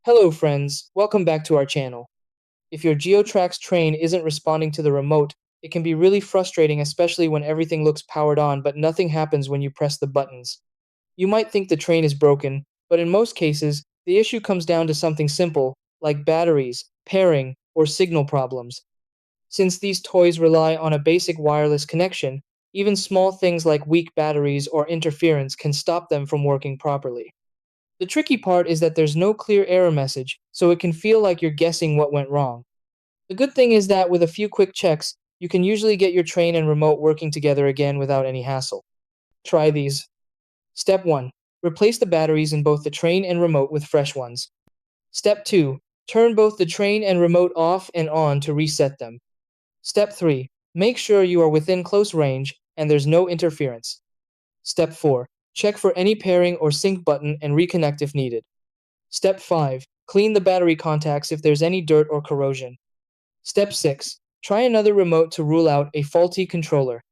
Hello friends, welcome back to our channel. If your GeoTrax train isn't responding to the remote, it can be really frustrating, especially when everything looks powered on but nothing happens when you press the buttons. You might think the train is broken, but in most cases, the issue comes down to something simple, like batteries, pairing, or signal problems. Since these toys rely on a basic wireless connection, even small things like weak batteries or interference can stop them from working properly. The tricky part is that there's no clear error message, so it can feel like you're guessing what went wrong. The good thing is that with a few quick checks, you can usually get your train and remote working together again without any hassle. Try these. Step 1. Replace the batteries in both the train and remote with fresh ones. Step 2. Turn both the train and remote off and on to reset them. Step 3. Make sure you are within close range and there's no interference. Step 4. Check for any pairing or sync button and reconnect if needed. Step 5. Clean the battery contacts if there's any dirt or corrosion. Step 6. Try another remote to rule out a faulty controller.